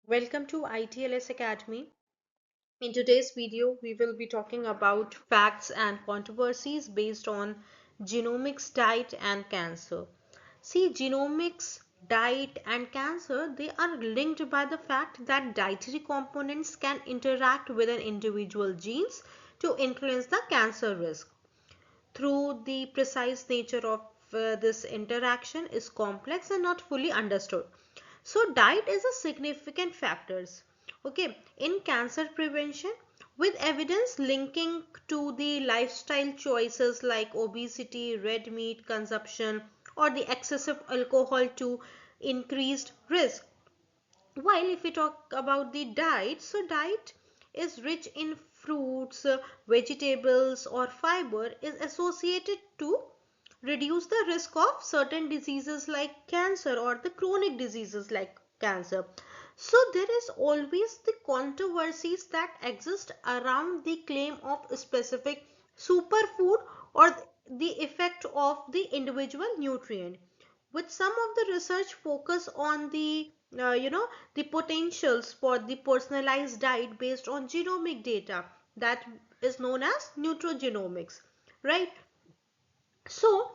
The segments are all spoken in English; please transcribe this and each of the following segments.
Welcome to ITLS Academy. In today's video, we will be talking about facts and controversies based on genomics, diet, and cancer. See, genomics, diet, and cancer, they are linked by the fact that dietary components can interact with an individual genes to influence the cancer risk. Through the precise nature of this interaction is complex and not fully understood. So diet is a significant factors, okay, in cancer prevention, with evidence linking to the lifestyle choices like obesity, red meat consumption, or the excessive alcohol to increased risk. While if we talk about the diet, so diet is rich in fruits, vegetables, or fiber is associated to reduce the risk of certain diseases like cancer or the chronic diseases like cancer. So there is always the controversies that exist around the claim of a specific superfood or the effect of the individual nutrient, with some of the research focus on the the potentials for the personalized diet based on genomic data that is known as nutrogenomics, right? So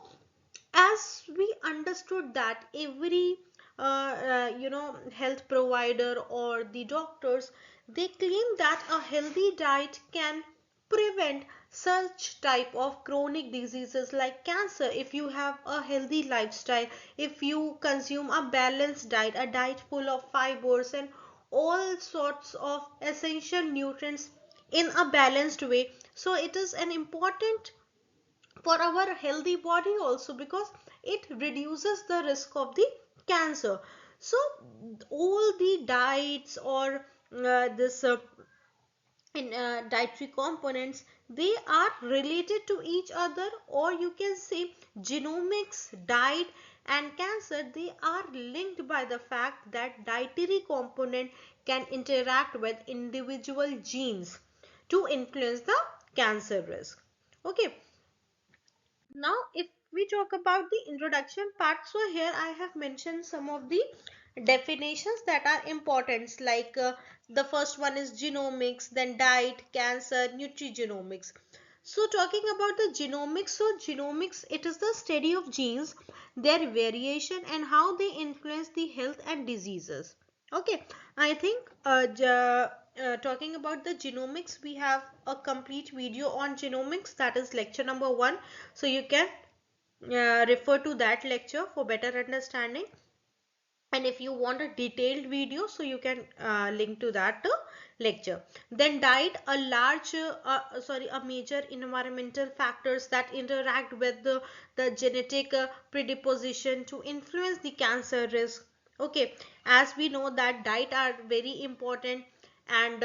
as we understood that every health provider or the doctors, they claim that a healthy diet can prevent such type of chronic diseases like cancer if you have a healthy lifestyle, if you consume a balanced diet, a diet full of fibers and all sorts of essential nutrients in a balanced way. So it is an important for our healthy body also, because it reduces the risk of the cancer. So all the diets or this in dietary components, they are related to each other, or you can say genomics, diet, and cancer, they are linked by the fact that dietary component can interact with individual genes to influence the cancer risk. Okay, now if we talk about the introduction part, so here I have mentioned some of the definitions that are important, like the first one is genomics, then diet, cancer, nutrigenomics. So talking about the genomics, so genomics, it is the study of genes, their variation, and how they influence the health and diseases. Okay, I think talking about the genomics, we have a complete video on genomics, that is lecture number 1. So you can refer to that lecture for better understanding. And if you want a detailed video, so you can link to that lecture. Then diet, a large a major environmental factors that interact with the genetic predisposition to influence the cancer risk. Okay, as we know that diet are very important, and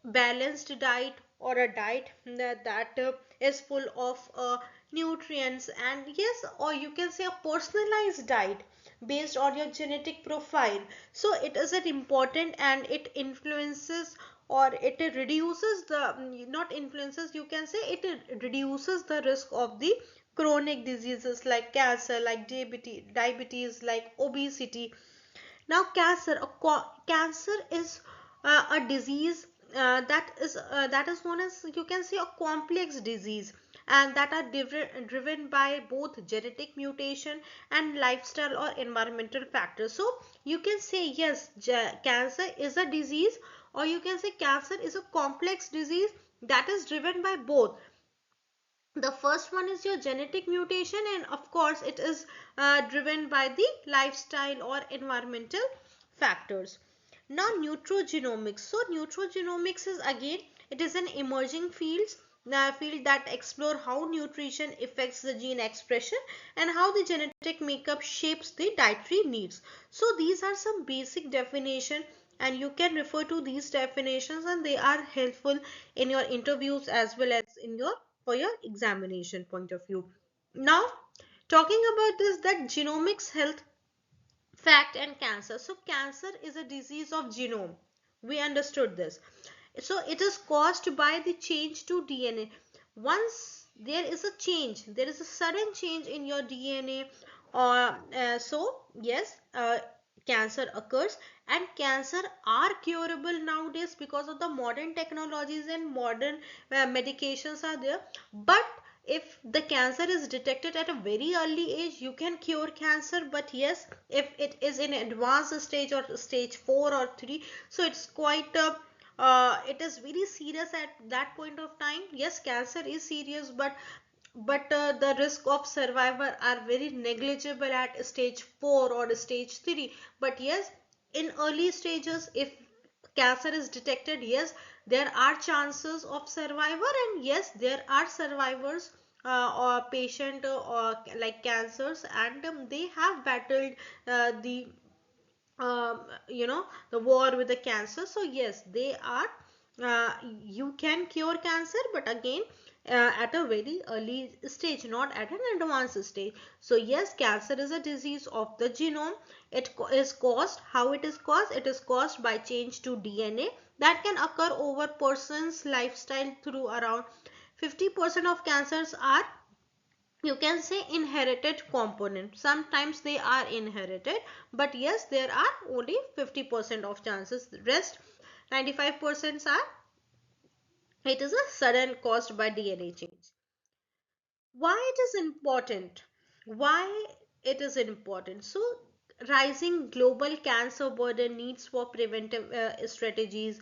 balanced diet or a diet that is full of nutrients, and yes, or you can say a personalized diet based on your genetic profile. So it is an important, and it influences, or it reduces the not influences, you can say it reduces the risk of the chronic diseases like cancer, like diabetes, like obesity. Now cancer is a disease that is known as, you can say, a complex disease, and that are driven by both genetic mutation and lifestyle or environmental factors. So you can say yes, cancer is a disease, or you can say cancer is a complex disease that is driven by both. The first one is your genetic mutation, and of course it is driven by the lifestyle or environmental factors. Now nutrogenomics, so nutrogenomics is again, it is an emerging field that explore how nutrition affects the gene expression and how the genetic makeup shapes the dietary needs. So these are some basic definition, and you can refer to these definitions, and they are helpful in your interviews as well as in your for your examination point of view. Now talking about this, that genomics, health, fact, and cancer. So cancer is a disease of genome, we understood this. So it is caused by the change to DNA. Once there is a change, there is a sudden change in your DNA, or so yes, cancer occurs, and cancer are curable nowadays because of the modern technologies and modern medications are there. But if the cancer is detected at a very early age, you can cure cancer. But yes, if it is in advanced stage or stage 4 or 3, so it's quite it is very serious at that point of time. Yes, cancer is serious, but the risk of survivor are very negligible at stage 4 or stage 3. But yes, in early stages, if cancer is detected, yes, there are chances of survivor, and yes, there are survivors or patient or like cancers, and they have battled the the war with the cancer. So yes, they are you can cure cancer, but again at a very early stage, not at an advanced stage. So yes, cancer is a disease of the genome. It is caused, how it is caused? It is caused by change to DNA that can occur over person's lifestyle. Through around 50% of cancers are, you can say, inherited component. Sometimes they are inherited, but yes, there are only 50% of chances. The rest 95% are, it is a sudden caused by DNA change. Why it is important? Why it is important? So rising global cancer burden needs for preventive strategies.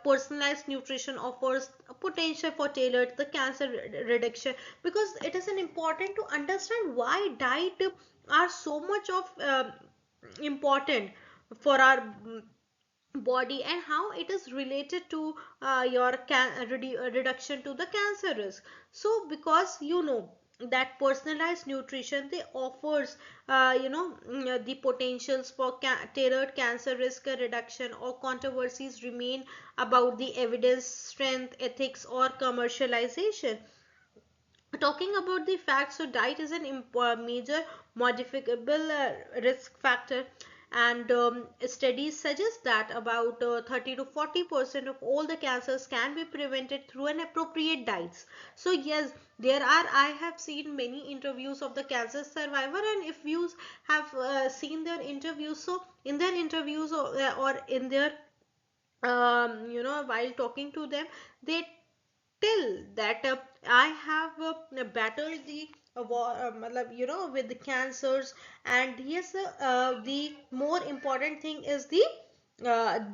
Personalized nutrition offers a potential for tailored the cancer reduction, because it is an important to understand why diet are so much of important for our body, and how it is related to your reduction to the cancer risk. So because that personalized nutrition, they offers the potentials for tailored cancer risk reduction, or controversies remain about the evidence strength, ethics, or commercialization. Talking about the facts, so diet is an major modifiable risk factor, and studies suggest that about 30 to 40% of all the cancers can be prevented through an appropriate diets. So yes, there are, I have seen many interviews of the cancer survivor, and if you have seen their interviews, so in their interviews, or in their while talking to them, they till that I have battled the with the cancers. And yes, the more important thing is the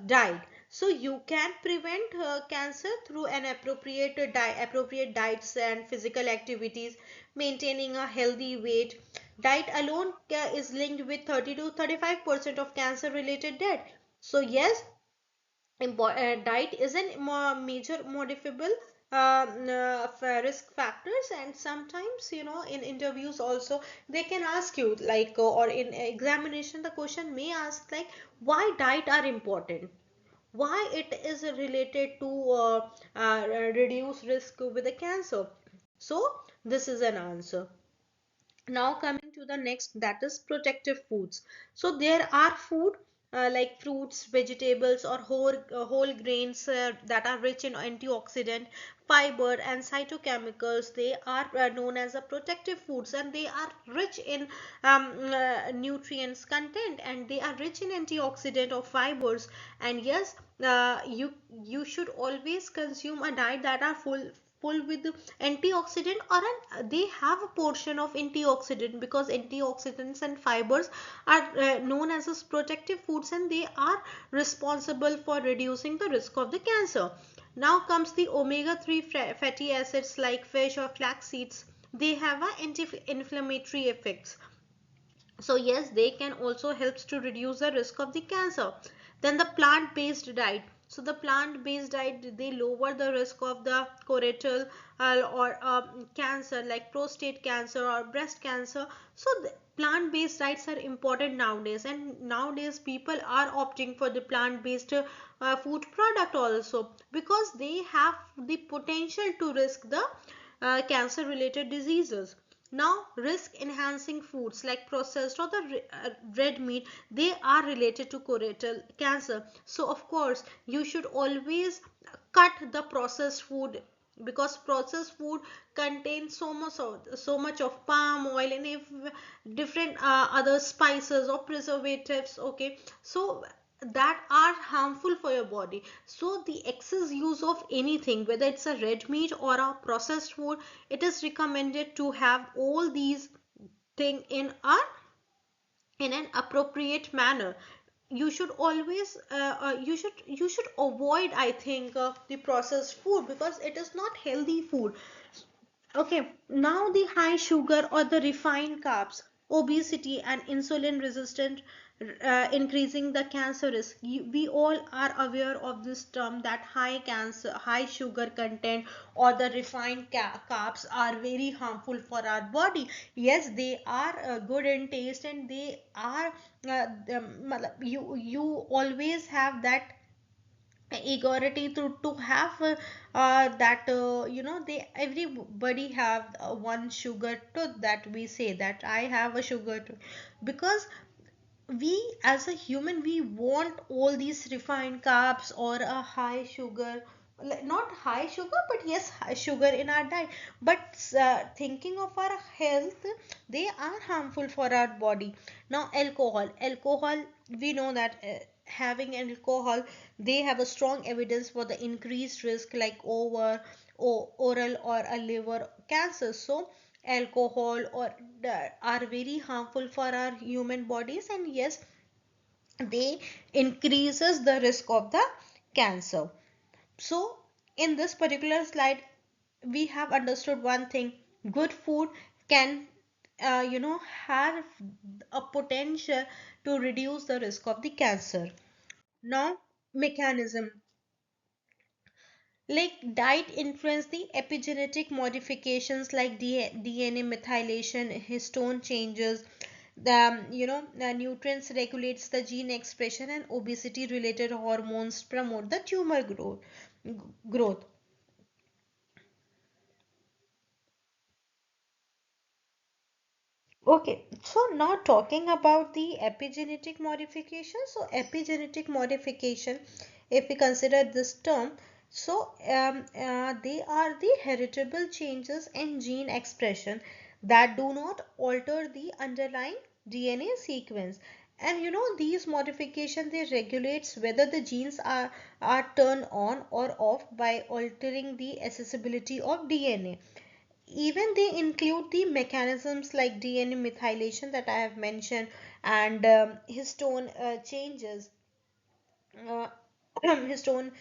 diet. So you can prevent cancer through an appropriate diets and physical activities, maintaining a healthy weight. Diet alone is linked with 30 to 35% of cancer related death. So yes, diet is a major modifiable risk factors. And sometimes in interviews also, they can ask you like or in examination, the question may ask like, why diet are important, why it is related to reduce risk with the cancer. So this is an answer. Now coming to the next, that is protective foods. So there are food like fruits, vegetables, or whole grains that are rich in antioxidant, fiber, and cytochemicals. They are known as a protective foods, and they are rich in nutrients content, and they are rich in antioxidant or fibers. And yes, you should always consume a diet that are full with antioxidant, or they have a portion of antioxidant, because antioxidants and fibers are known as protective foods, and they are responsible for reducing the risk of the cancer. Now comes the omega-3 fatty acids like fish or flax seeds. They have anti-inflammatory effects. So yes, they can also helps to reduce the risk of the cancer. Then the plant-based diet. So the plant-based diet, they lower the risk of the colorectal or cancer like prostate cancer or breast cancer. So the plant-based diets are important nowadays, and nowadays people are opting for the plant-based food product also, because they have the potential to risk the cancer related diseases. Now risk enhancing foods like processed or the red meat, they are related to colorectal cancer. So of course you should always cut the processed food because processed food contains so much of palm oil and if different other spices or preservatives, okay, so that are harmful for your body. So the excess use of anything, whether it's a red meat or a processed food, it is recommended to have all these thing in an appropriate manner. You should always you should avoid, I think, the processed food because it is not healthy food. Okay, now the high sugar or the refined carbs, obesity and insulin resistant, increasing the cancer risk. We all are aware of this term that high sugar content or the refined carbs are very harmful for our body. Yes, they are good in taste and they are you always have that equality to have that they everybody have one sugar tooth, that we say that I have a sugar tooth, because we as a human we want all these refined carbs or a high sugar, not high sugar but yes high sugar in our diet, but thinking of our health, they are harmful for our body. Now alcohol, we know that having alcohol, they have a strong evidence for the increased risk like over or oral or a liver cancer. So alcohol or are very harmful for our human bodies, and yes, they increases the risk of the cancer. So in this particular slide we have understood one thing: good food can have a potential to reduce the risk of the cancer. Now, mechanism, like diet influence the epigenetic modifications like DNA methylation, histone changes, the nutrients regulates the gene expression, and obesity related hormones promote the tumor growth. Okay, so now talking about the epigenetic modification. So epigenetic modification, if we consider this term, so they are the heritable changes in gene expression that do not alter the underlying DNA sequence. And these modifications, they regulates whether the genes are turned on or off by altering the accessibility of DNA. Even they include the mechanisms like DNA methylation that I have mentioned, and histone changes, uh, histone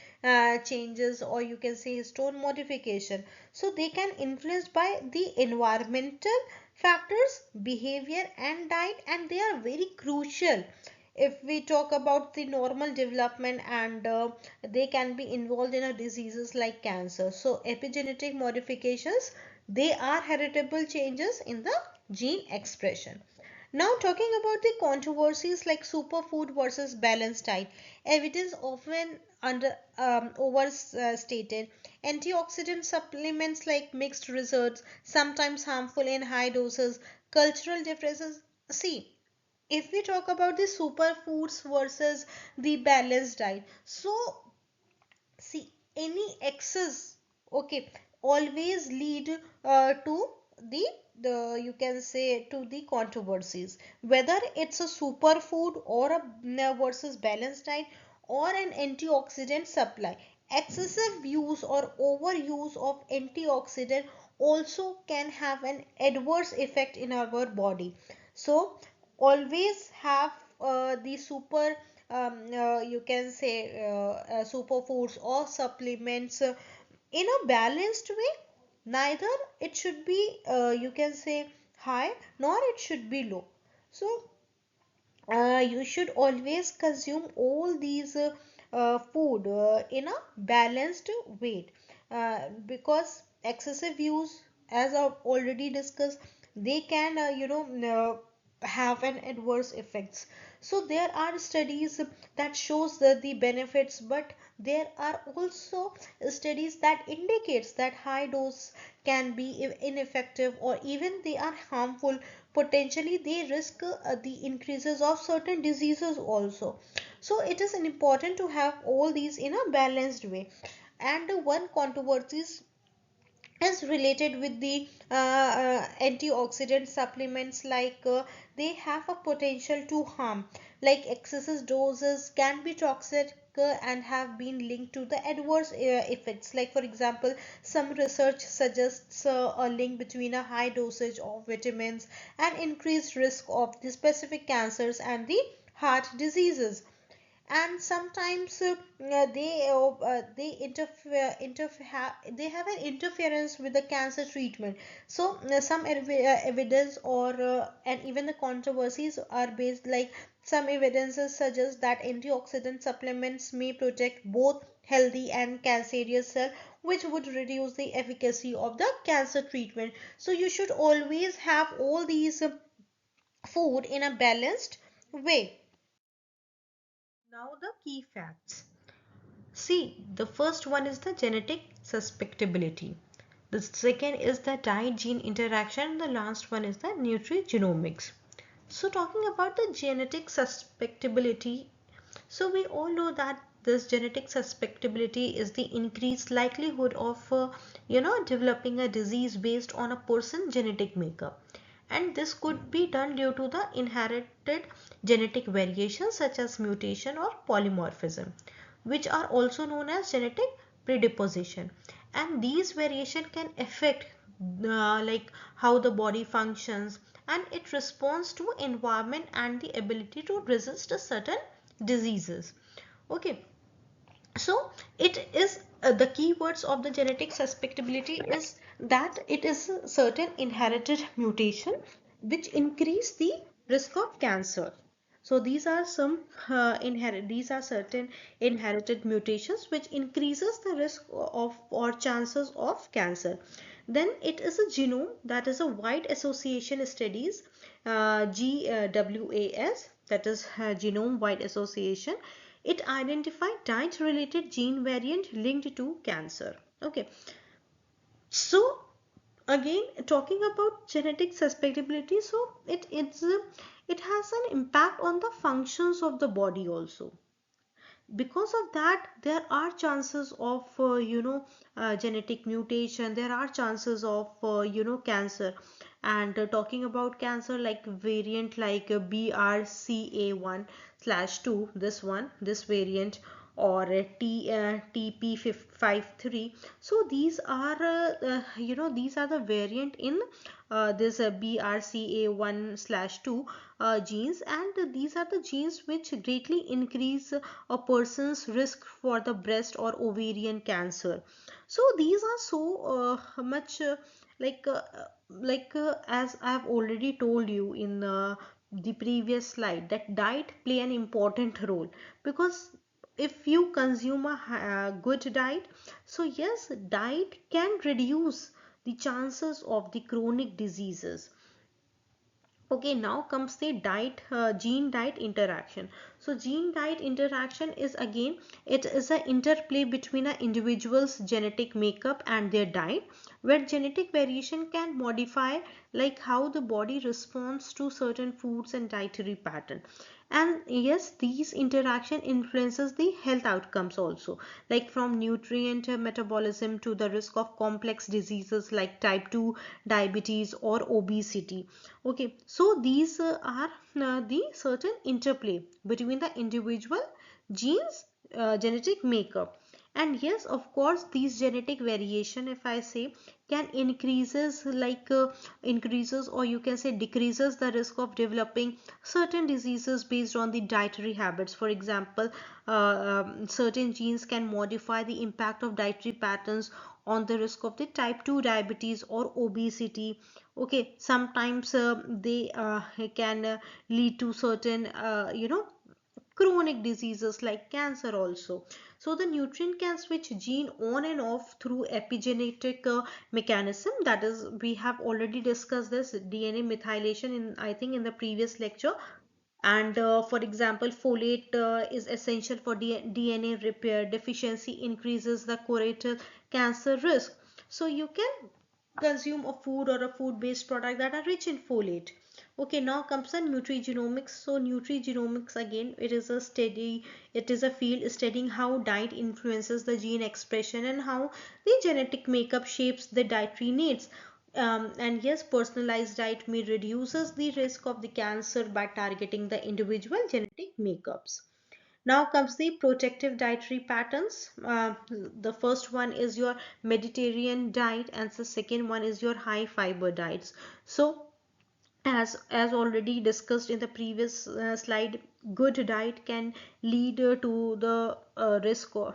changes, or you can say histone modification. So they can influenced by the environmental factors, behavior and diet, and they are very crucial if we talk about the normal development, and they can be involved in a diseases like cancer. So epigenetic modifications, they are heritable changes in the gene expression. Now, talking about the controversies like superfood versus balanced diet, evidence often overstated. Antioxidant supplements like mixed results, sometimes harmful in high doses, cultural differences. See, if we talk about the superfoods versus the balanced diet, so see, any excess, okay, always lead to the you can say to the controversies, whether it's a superfood or a versus balanced diet or an antioxidant supply. Excessive use or overuse of antioxidant also can have an adverse effect in our body. So always have the you can say superfoods or supplements in a balanced way. Neither it should be you can say high, nor it should be low. So you should always consume all these food in a balanced weight, because excessive use, as I've already discussed, they can have an adverse effects. So there are studies that shows the benefits, but there are also studies that indicates that high dose can be ineffective, or even they are harmful. Potentially they risk the increases of certain diseases also. So it is important to have all these in a balanced way. And one controversy is related with the antioxidant supplements, like they have a potential to harm, like excessive doses can be toxic and have been linked to the adverse effects. Like for example, some research suggests a link between a high dosage of vitamins and increased risk of the specific cancers and the heart diseases. And sometimes they they have an interference with the cancer treatment. So some evidence or and even the controversies are based, like some evidences suggest that antioxidant supplements may protect both healthy and cancerous cell, which would reduce the efficacy of the cancer treatment. So you should always have all these food in a balanced way. Now the key facts. See, the first one is the genetic susceptibility. The second is the diet gene interaction. The last one is the nutrigenomics. So talking about the genetic susceptibility, so we all know that this genetic susceptibility is the increased likelihood of developing a disease based on a person's genetic makeup. And this could be done due to the inherited genetic variations such as mutation or polymorphism, which are also known as genetic predisposition. And these variation can affect like how the body functions, and it responds to environment and the ability to resist a certain diseases. Okay, so it is the keywords of the genetic susceptibility is that it is a certain inherited mutation which increase the risk of cancer. So these are some these are certain inherited mutations which increases the risk of or chances of cancer. Then it is a genome, that is a wide association studies, GWAS, that is genome wide association. It identified diet related gene variant linked to cancer. Okay, so again talking about genetic susceptibility, so it has an impact on the functions of the body also. Because of that, there are chances of genetic mutation, there are chances of cancer. And talking about cancer, like variant like BRCA1 slash 2, this variant, or TP53. So these are these are the variant in this BRCA1 slash 2 genes, and these are the genes which greatly increase a person's risk for the breast or ovarian cancer. So these are so much like uh, as I have already told you in the previous slide, that diet play an important role. Because if you consume a good diet, so yes, diet can reduce the chances of the chronic diseases. Okay, now comes the diet gene diet interaction. So gene diet interaction is, again, it is an interplay between an individual's genetic makeup and their diet, where genetic variation can modify like how the body responds to certain foods and dietary pattern. And yes, these interaction influences the health outcomes also, like from nutrient metabolism to the risk of complex diseases like type 2 diabetes or obesity. Okay, so these are the certain interplay between the individual genes genetic makeup. And yes, of course, these genetic variation, if I say, can increases, or you can say decreases, the risk of developing certain diseases based on the dietary habits. For example, certain genes can modify the impact of dietary patterns on the risk of the type 2 diabetes or obesity. Okay, sometimes they can lead to certain chronic diseases like cancer also. So the nutrient can switch gene on and off through epigenetic mechanism. That is, we have already discussed this DNA methylation in, I think, in the previous lecture. And for example, folate is essential for DNA repair. Deficiency increases the colorectal cancer risk. So you can consume a food or a food based product that are rich in folate. Okay, now comes the nutrigenomics. So nutrigenomics, again, it is a field studying how diet influences the gene expression and how the genetic makeup shapes the dietary needs. And yes, personalized diet may reduces the risk of the cancer by targeting the individual genetic makeups. Now comes the protective dietary patterns. The first one is your Mediterranean diet, and the second one is your high fiber diets. So as already discussed in the previous slide, good diet can lead to the risk of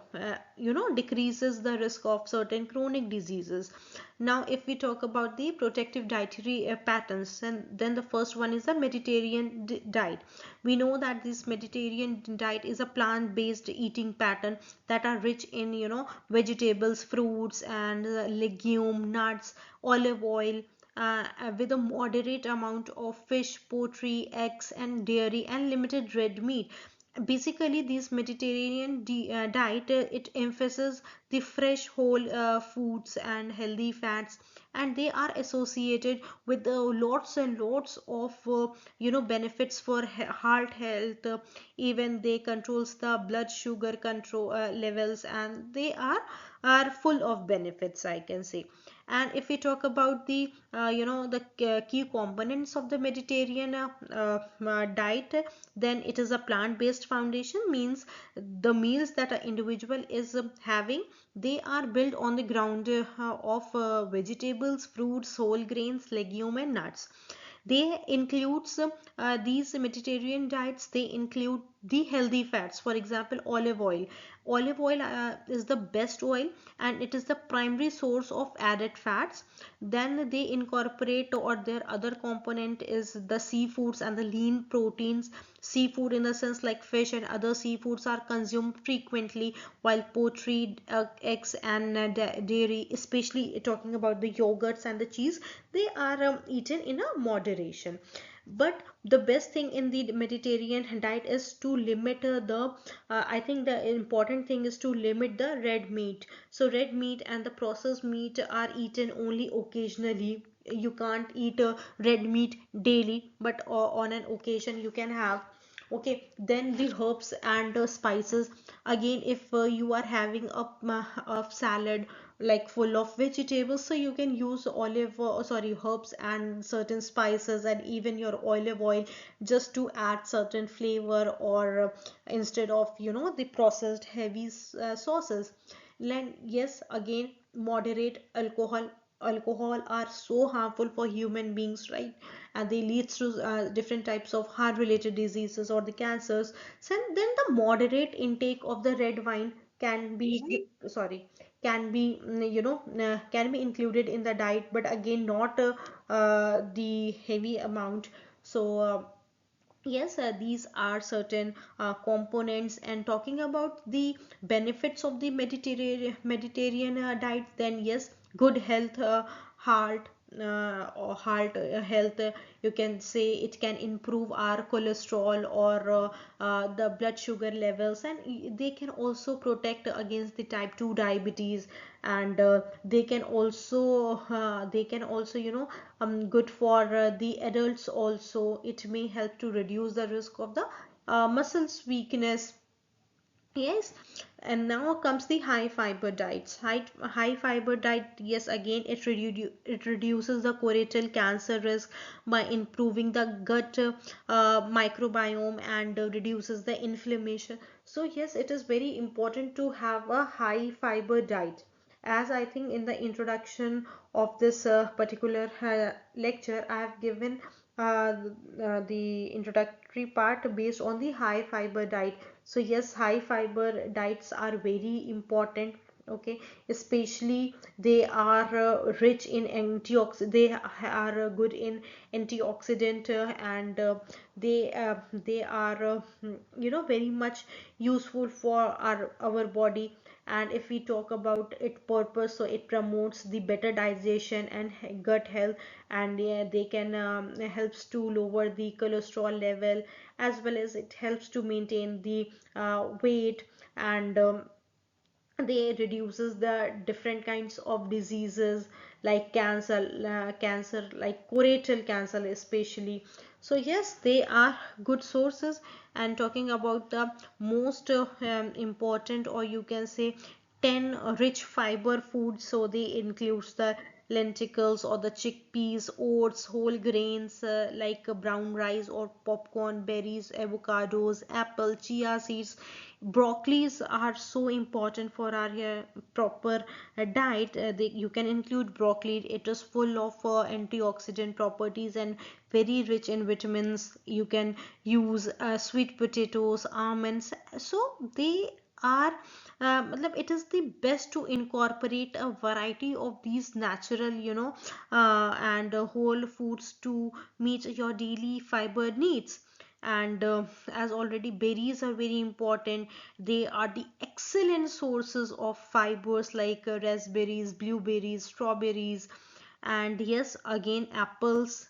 decreases the risk of certain chronic diseases. Now if we talk about the protective dietary patterns, and then the first one is the Mediterranean diet. We know that this Mediterranean diet is a plant based eating pattern that are rich in vegetables, fruits, and legume, nuts, olive oil, with a moderate amount of fish, poultry, eggs, and dairy, and limited red meat. Basically, this Mediterranean diet, it emphasizes the fresh whole foods and healthy fats, and they are associated with lots and lots of benefits for heart health. Even they controls the blood sugar control levels, and they are full of benefits, I can say. And if we talk about the key components of the Mediterranean diet, then it is a plant-based foundation. Means the meals that an individual is having, they are built on the ground of vegetables, fruits, whole grains, legume, and nuts. They includes these Mediterranean diets, they include the healthy fats. For example, olive oil. Olive oil is the best oil, and it is the primary source of added fats. Then they incorporate, or their other component is the seafoods and the lean proteins. Seafood in the sense like fish and other seafoods are consumed frequently, while poultry, eggs, and dairy, especially talking about the yogurts and the cheese, they are eaten in a moderation. But the best thing in the Mediterranean diet is to limit I think the important thing is to limit the red meat. So red meat and the processed meat are eaten only occasionally. You can't eat red meat daily, but on an occasion you can have. Okay, then the herbs and spices. Again, if you are having a salad like full of vegetables, so you can use herbs and certain spices, and even your olive oil, just to add certain flavor, or instead of the processed heavy sauces. Then yes, again, moderate alcohol are so harmful for human beings, right? And they lead to different types of heart related diseases or the cancers. So then the moderate intake of the red wine can be sorry can be can be included in the diet, but again not the heavy amount. So yes, these are certain components. And talking about the benefits of the Mediterranean diet, then yes, good health, heart health, you can say it can improve our cholesterol, or the blood sugar levels, and they can also protect against the type 2 diabetes. And they can also good for the adults also. It may help to reduce the risk of the muscles weakness. Yes, and now comes the high fiber diets. High fiber diet, yes, again, it reduces the colorectal cancer risk by improving the gut microbiome, and reduces the inflammation. So yes, it is very important to have a high fiber diet. As I think in the introduction of this particular lecture, I have given the introductory part based on the high fiber diet. So yes, high fiber diets are very important. Okay, especially they are rich in antioxidant. They are good in antioxidant, and they are very much useful for our body. And if we talk about its purpose, so it promotes the better digestion and gut health. And yeah, they can helps to lower the cholesterol level, as well as it helps to maintain the weight. And they reduces the different kinds of diseases like cancer like colorectal cancer especially. So yes, they are good sources. And talking about the most important, or you can say 10 rich fiber foods, so they includes the lenticles or the chickpeas, oats, whole grains like brown rice or popcorn, berries, avocados, apple, chia seeds. Broccolis are so important for our proper diet. You can include broccoli. It is full of antioxidant properties and very rich in vitamins. You can use sweet potatoes, almonds. So they are it is the best to incorporate a variety of these natural and whole foods to meet your daily fiber needs. And as already, berries are very important. They are the excellent sources of fibers like raspberries, blueberries, strawberries. And yes, again, apples,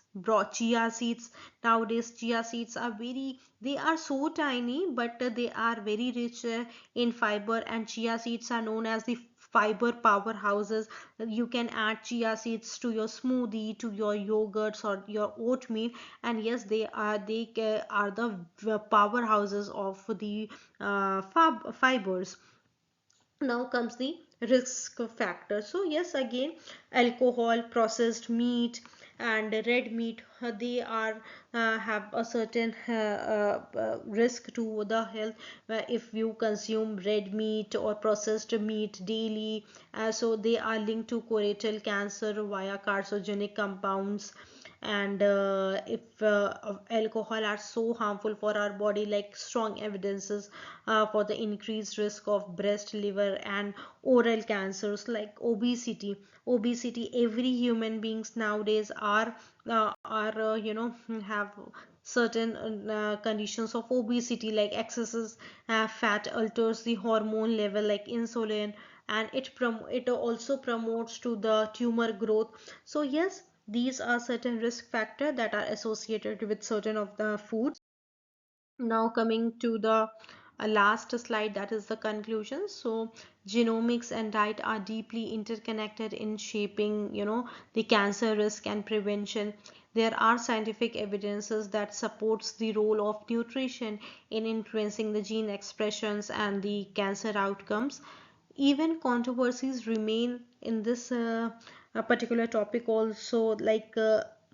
chia seeds. Nowadays chia seeds are very, they are so tiny, but they are very rich in fiber. And chia seeds are known as the fiber powerhouses. You can add chia seeds to your smoothie, to your yogurts or your oatmeal. And yes, are the powerhouses of the fibers. Now comes the risk factor. So yes, again, alcohol, processed meat, and red meat, they are have a certain risk to the health if you consume red meat or processed meat daily. So they are linked to colorectal cancer via carcinogenic compounds. And if alcohol are so harmful for our body, like strong evidences for the increased risk of breast, liver, and oral cancers, like obesity. Every human beings nowadays are have certain conditions of obesity, like excesses fat alters the hormone level like insulin, and it also promotes to the tumor growth. So yes, these are certain risk factors that are associated with certain of the foods. Now coming to the last slide, that is the conclusion. So genomics and diet are deeply interconnected in shaping the cancer risk and prevention. There are scientific evidences that supports the role of nutrition in influencing the gene expressions and the cancer outcomes. Even controversies remain in this particular topic also, like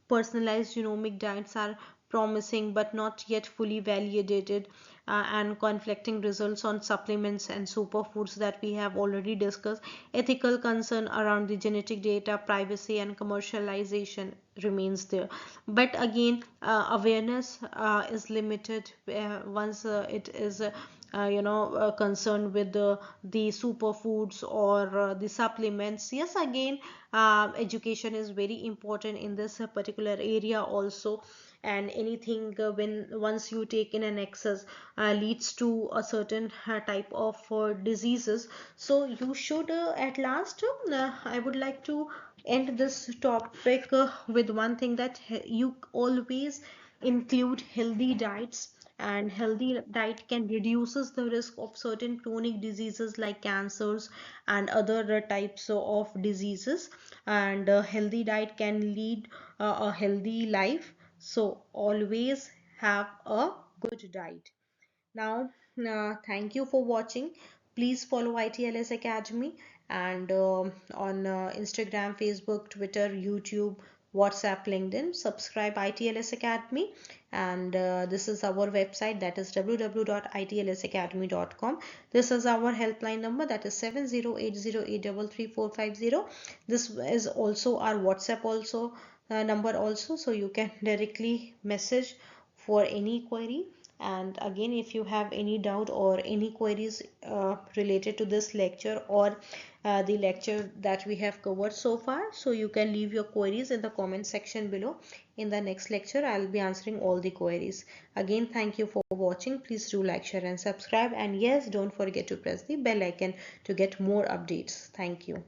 personalized genomic diets are promising but not yet fully validated, and conflicting results on supplements and superfoods that we have already discussed. Ethical concern around the genetic data privacy and commercialization remains there. But again, awareness is limited once it is concerned with the superfoods or the supplements. Yes, again, education is very important in this particular area also. And anything when once you take in an excess leads to a certain type of diseases. So you should at last I would like to end this topic with one thing, that you always include healthy diets. And healthy diet can reduces the risk of certain chronic diseases like cancers and other types of diseases. And a healthy diet can lead a healthy life. So always have a good diet. Now, thank you for watching. Please follow ITLS Academy, and on Instagram, Facebook, Twitter, YouTube, WhatsApp, LinkedIn. Subscribe ITLS Academy, and this is our website, that is www.itlsacademy.com. This is our helpline number, that is 7080833450. This is also our WhatsApp also number also, so you can directly message for any query. And again, if you have any doubt or any queries related to this lecture or the lecture that we have covered so far, so you can leave your queries in the comment section below. In the next lecture, I'll be answering all the queries. Again, thank you for watching. Please do like, share, and subscribe. And yes, don't forget to press the bell icon to get more updates. Thank you.